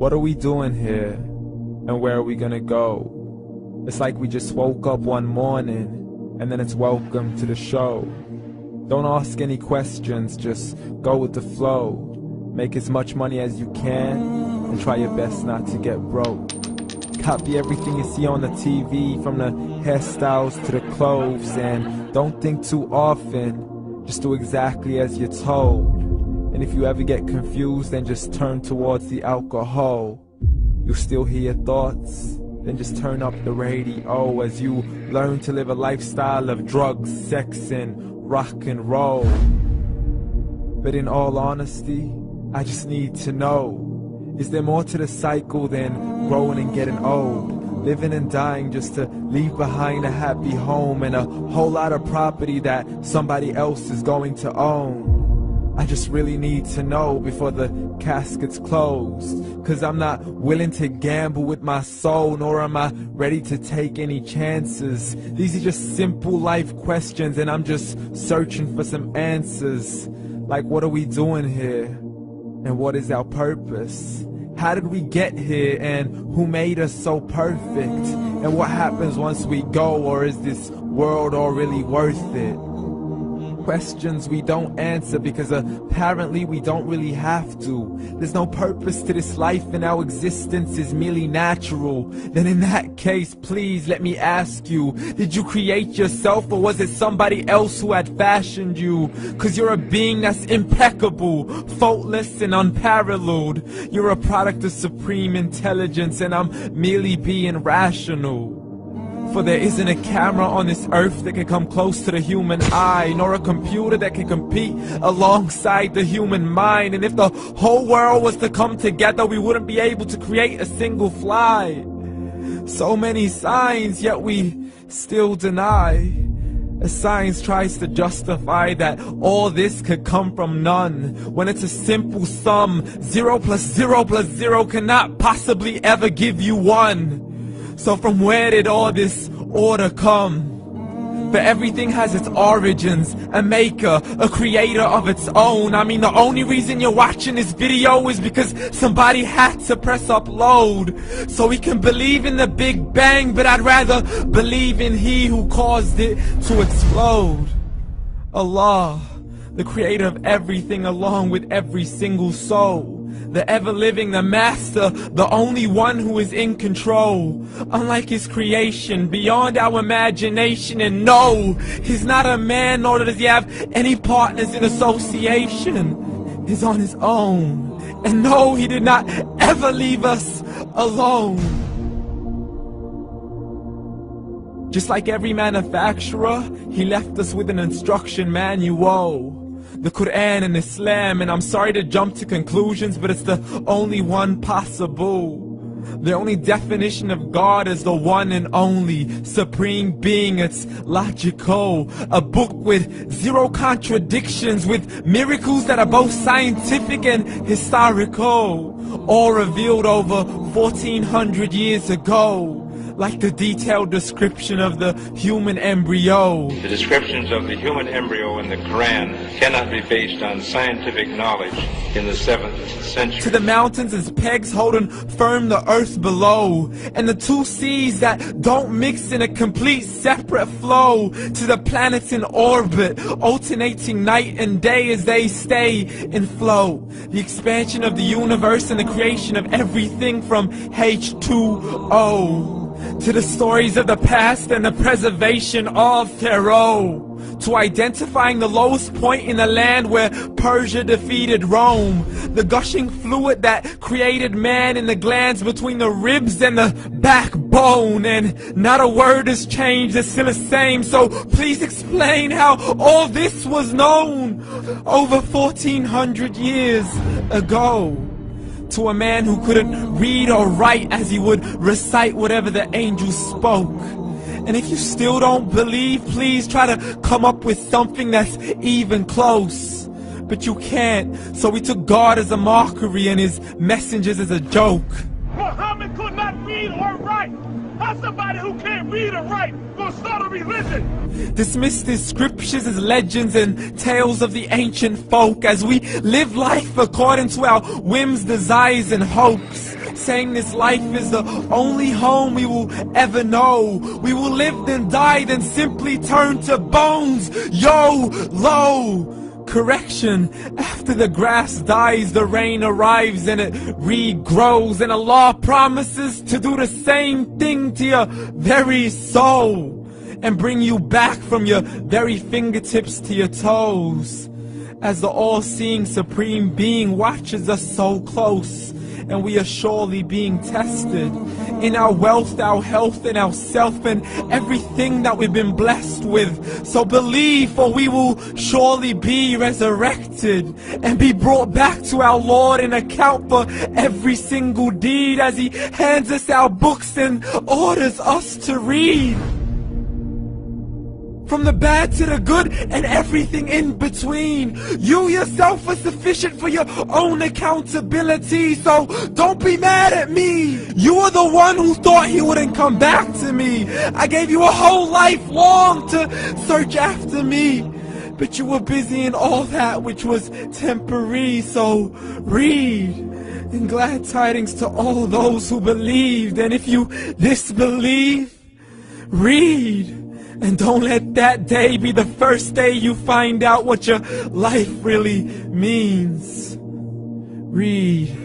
What are we doing here? And where are we gonna go? It's like we just woke up one morning and then it's welcome to the show. Don't ask any questions, just go with the flow. Make as much money as you can and try your best not to get broke. Copy everything you see on the TV, from the hairstyles to the clothes, and don't think too often, just do exactly as you're told. And if you ever get confused, then just turn towards the alcohol. You still hear your thoughts? Then just turn up the radio as you learn to live a lifestyle of drugs, sex, and rock and roll. But in all honesty, I just need to know, is there more to the cycle than growing and getting old? Living and dying just to leave behind a happy home and a whole lot of property that somebody else is going to own. I just really need to know before the casket's closed, 'cause I'm not willing to gamble with my soul, nor am I ready to take any chances. These are just simple life questions and I'm just searching for some answers. Like, what are we doing here? And what is our purpose? How did we get here, and who made us so perfect? And what happens once we go, or is this world all really worth it? Questions we don't answer because apparently we don't really have to. There's no purpose to this life and our existence is merely natural. Then in that case, please let me ask you, did you create yourself, or was it somebody else who had fashioned you? 'Cause you're a being that's impeccable, faultless and unparalleled. You're a product of supreme intelligence and I'm merely being rational. For there isn't a camera on this earth that can come close to the human eye, nor a computer that can compete alongside the human mind. And if the whole world was to come together, we wouldn't be able to create a single fly. So many signs, yet we still deny. As science tries to justify that all this could come from none, when it's a simple sum. 0 plus 0 plus 0 cannot possibly ever give you 1. So from where did all this order come? For everything has its origins, a maker, a creator of its own. I mean, the only reason you're watching this video is because somebody had to press upload. So we can believe in the Big Bang, but I'd rather believe in He who caused it to explode. Allah, the creator of everything along with every single soul. The ever-living, the master, the only one who is in control. Unlike his creation, beyond our imagination. And no, he's not a man, nor does he have any partners in association. He's on his own. And no, he did not ever leave us alone. Just like every manufacturer, he left us with an instruction manual. The Quran and Islam, and I'm sorry to jump to conclusions, but it's the only one possible. The only definition of God is the one and only supreme being. It's logical, a book with 0 contradictions, with miracles that are both scientific and historical, all revealed over 1400 years ago. Like the detailed description of the human embryo. The descriptions of the human embryo in the Quran cannot be based on scientific knowledge in the 7th century. To the mountains as pegs holding firm the earth below, and the 2 seas that don't mix in a complete separate flow. To the planets in orbit, alternating night and day as they stay in flow. The expansion of the universe and the creation of everything from H2O. To the stories of the past and the preservation of Pharaoh. To identifying the lowest point in the land where Persia defeated Rome. The gushing fluid that created man in the glands between the ribs and the backbone. And not a word has changed, it's still the same. So please explain how all this was known over 1400 years ago. To a man who couldn't read or write, as he would recite whatever the angels spoke. And if you still don't believe, please try to come up with something that's even close. But you can't, so we took God as a mockery and his messengers as a joke. Muhammad could not read or write. How's somebody who can't read or write gonna start a religion? Dismiss these scriptures as legends and tales of the ancient folk, as we live life according to our whims, desires, and hopes. saying this life is the only home we will ever know. We will live then die, then simply turn to bones. YOLO! Correction, after the grass dies, the rain arrives and it regrows, and Allah promises to do the same thing to your very soul and bring you back from your very fingertips to your toes, as the all-seeing supreme being watches us so close, and we are surely being tested in our wealth, our health, and our self, and everything that we've been blessed with. So believe, for we will surely be resurrected and be brought back to our Lord and account for every single deed, as He hands us our books and orders us to read. From the bad to the good and everything in between. You yourself are sufficient for your own accountability, so don't be mad at me. You are the one who thought He wouldn't come back to me. I gave you a whole life long to search after me, but you were busy in all that which was temporary. So read, and glad tidings to all those who believed. And if you disbelieve, read. And don't let that day be the first day you find out what your life really means. Read.